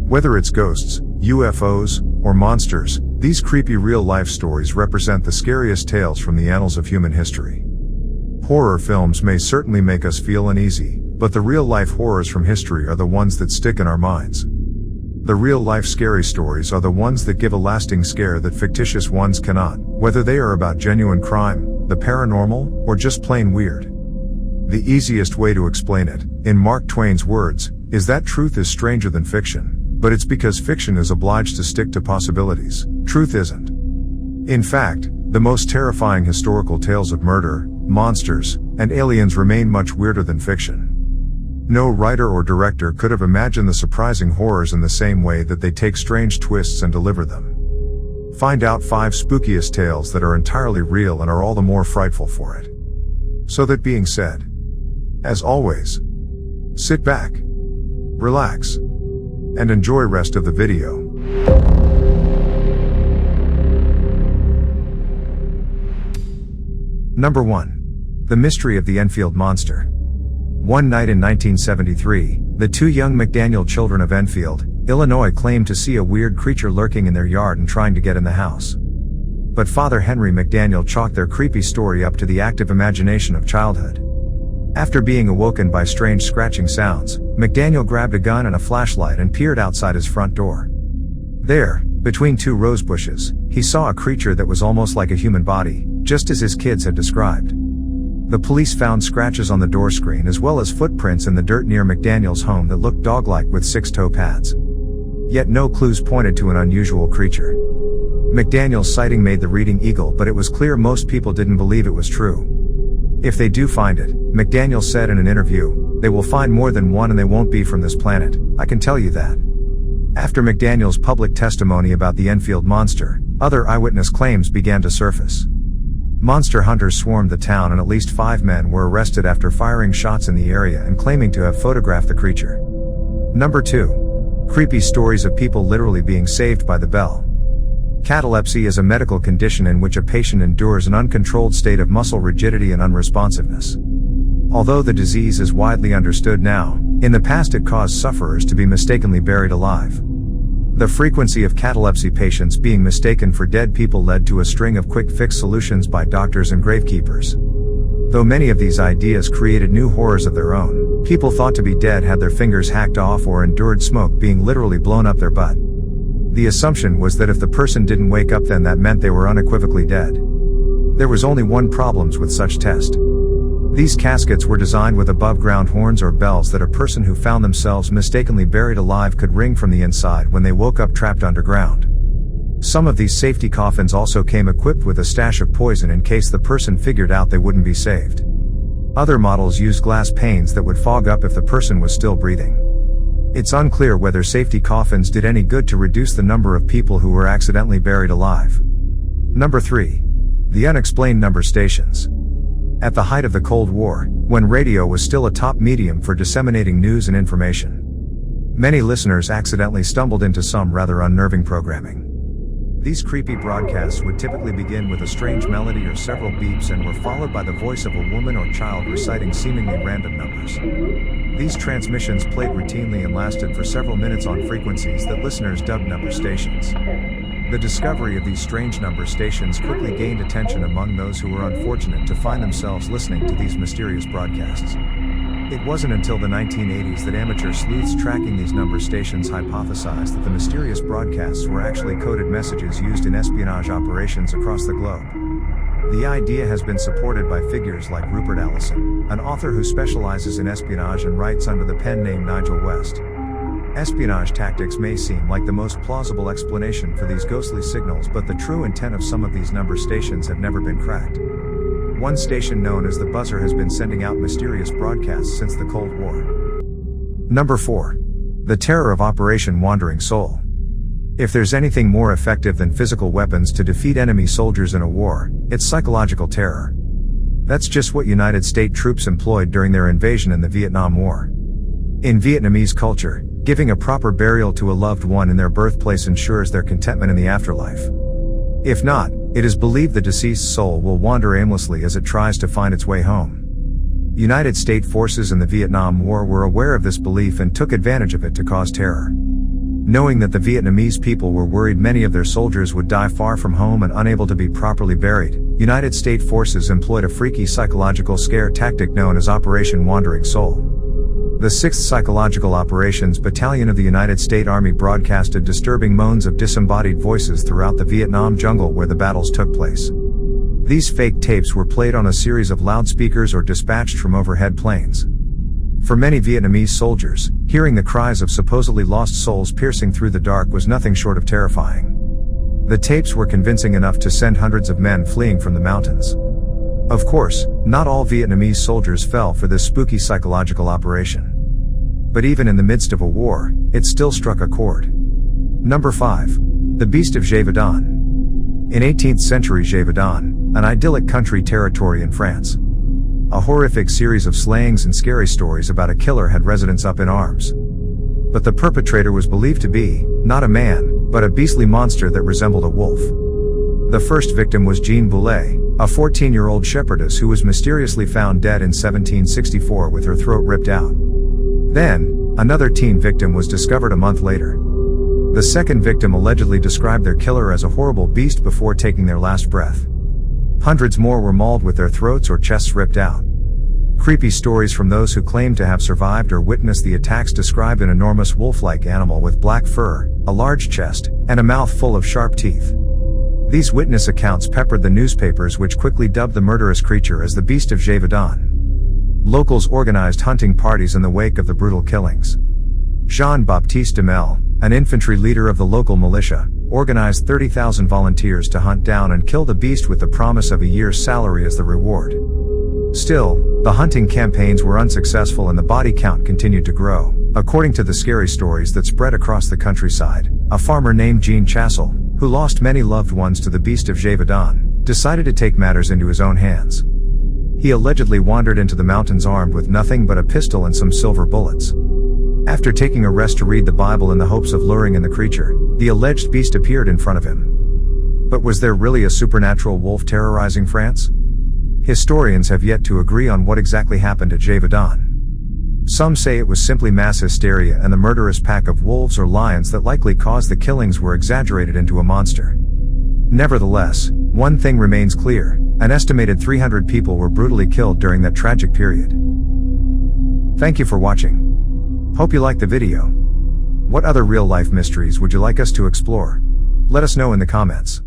Whether it's ghosts, UFOs, or monsters, these creepy real-life stories represent the scariest tales from the annals of human history. Horror films may certainly make us feel uneasy, but the real-life horrors from history are the ones that stick in our minds. The real-life scary stories are the ones that give a lasting scare that fictitious ones cannot, whether they are about genuine crime, the paranormal, or just plain weird. The easiest way to explain it, in Mark Twain's words, is that truth is stranger than fiction, but it's because fiction is obliged to stick to possibilities, truth isn't. In fact, the most terrifying historical tales of murder, monsters, and aliens remain much weirder than fiction. No writer or director could have imagined the surprising horrors in the same way that they take strange twists and deliver them. Find out 5 spookiest tales that are entirely real and are all the more frightful for it. So that being said, as always, sit back, relax, and enjoy rest of the video. Number 1. The Mystery of the Enfield Monster. One night in 1973, the 2 young McDaniel children of Enfield, Illinois claimed to see a weird creature lurking in their yard and trying to get in the house. But Father Henry McDaniel chalked their creepy story up to the active imagination of childhood. After being awoken by strange scratching sounds, McDaniel grabbed a gun and a flashlight and peered outside his front door. There, between 2 rose bushes, he saw a creature that was almost like a human body, just as his kids had described. The police found scratches on the door screen as well as footprints in the dirt near McDaniel's home that looked dog-like with 6 toe pads. Yet no clues pointed to an unusual creature. McDaniel's sighting made the reading eagle, but it was clear most people didn't believe it was true. If they do find it, McDaniel said in an interview, they will find more than one and they won't be from this planet, I can tell you that. After McDaniel's public testimony about the Enfield monster, other eyewitness claims began to surface. Monster hunters swarmed the town and at least 5 men were arrested after firing shots in the area and claiming to have photographed the creature. Number 2. Creepy stories of people literally being saved by the bell. Catalepsy is a medical condition in which a patient endures an uncontrolled state of muscle rigidity and unresponsiveness. Although the disease is widely understood now, in the past it caused sufferers to be mistakenly buried alive. The frequency of catalepsy patients being mistaken for dead people led to a string of quick-fix solutions by doctors and gravekeepers. Though many of these ideas created new horrors of their own, people thought to be dead had their fingers hacked off or endured smoke being literally blown up their butt. The assumption was that if the person didn't wake up then that meant they were unequivocally dead. There was only one problem with such test. These caskets were designed with above-ground horns or bells that a person who found themselves mistakenly buried alive could ring from the inside when they woke up trapped underground. Some of these safety coffins also came equipped with a stash of poison in case the person figured out they wouldn't be saved. Other models used glass panes that would fog up if the person was still breathing. It's unclear whether safety coffins did any good to reduce the number of people who were accidentally buried alive. Number 3. The unexplained number stations. At the height of the Cold War, when radio was still a top medium for disseminating news and information, many listeners accidentally stumbled into some rather unnerving programming. These creepy broadcasts would typically begin with a strange melody or several beeps and were followed by the voice of a woman or child reciting seemingly random numbers. These transmissions played routinely and lasted for several minutes on frequencies that listeners dubbed number stations. The discovery of these strange number stations quickly gained attention among those who were unfortunate to find themselves listening to these mysterious broadcasts. It wasn't until the 1980s that amateur sleuths tracking these number stations hypothesized that the mysterious broadcasts were actually coded messages used in espionage operations across the globe. The idea has been supported by figures like Rupert Allison, an author who specializes in espionage and writes under the pen name Nigel West. Espionage tactics may seem like the most plausible explanation for these ghostly signals, but the true intent of some of these number stations have never been cracked. One station known as the Buzzer has been sending out mysterious broadcasts since the Cold War. Number 4. The terror of Operation Wandering Soul. If there's anything more effective than physical weapons to defeat enemy soldiers in a war, it's psychological terror. That's just what United States troops employed during their invasion in the Vietnam War. In Vietnamese culture, giving a proper burial to a loved one in their birthplace ensures their contentment in the afterlife. If not, it is believed the deceased soul will wander aimlessly as it tries to find its way home. United States forces in the Vietnam War were aware of this belief and took advantage of it to cause terror. Knowing that the Vietnamese people were worried many of their soldiers would die far from home and unable to be properly buried, United States forces employed a freaky psychological scare tactic known as Operation Wandering Soul. The 6th Psychological Operations Battalion of the United States Army broadcasted disturbing moans of disembodied voices throughout the Vietnam jungle where the battles took place. These fake tapes were played on a series of loudspeakers or dispatched from overhead planes. For many Vietnamese soldiers, hearing the cries of supposedly lost souls piercing through the dark was nothing short of terrifying. The tapes were convincing enough to send hundreds of men fleeing from the mountains. Of course, not all Vietnamese soldiers fell for this spooky psychological operation. But even in the midst of a war, it still struck a chord. Number 5. The Beast of Gévaudan. In 18th century Gévaudan, an idyllic country territory in France. A horrific series of slayings and scary stories about a killer had residents up in arms. But the perpetrator was believed to be, not a man, but a beastly monster that resembled a wolf. The first victim was Jean Boulet, a 14-year-old shepherdess who was mysteriously found dead in 1764 with her throat ripped out. Then, another teen victim was discovered a month later. The second victim allegedly described their killer as a horrible beast before taking their last breath. Hundreds more were mauled with their throats or chests ripped out. Creepy stories from those who claimed to have survived or witnessed the attacks described an enormous wolf-like animal with black fur, a large chest, and a mouth full of sharp teeth. These witness accounts peppered the newspapers, which quickly dubbed the murderous creature as the Beast of Gévaudan. Locals organized hunting parties in the wake of the brutal killings. Jean-Baptiste Demel, an infantry leader of the local militia, organized 30,000 volunteers to hunt down and kill the beast with the promise of a year's salary as the reward. Still, the hunting campaigns were unsuccessful and the body count continued to grow. According to the scary stories that spread across the countryside, a farmer named Jean Chassel, who lost many loved ones to the Beast of Gévaudan, decided to take matters into his own hands. He allegedly wandered into the mountains armed with nothing but a pistol and some silver bullets. After taking a rest to read the Bible in the hopes of luring in the creature, the alleged beast appeared in front of him. But was there really a supernatural wolf terrorizing France? Historians have yet to agree on what exactly happened at Gévaudan. Some say it was simply mass hysteria and the murderous pack of wolves or lions that likely caused the killings were exaggerated into a monster. Nevertheless, one thing remains clear: an estimated 300 people were brutally killed during that tragic period. Thank you for watching. Hope you liked the video. What other real-life mysteries would you like us to explore? Let us know in the comments.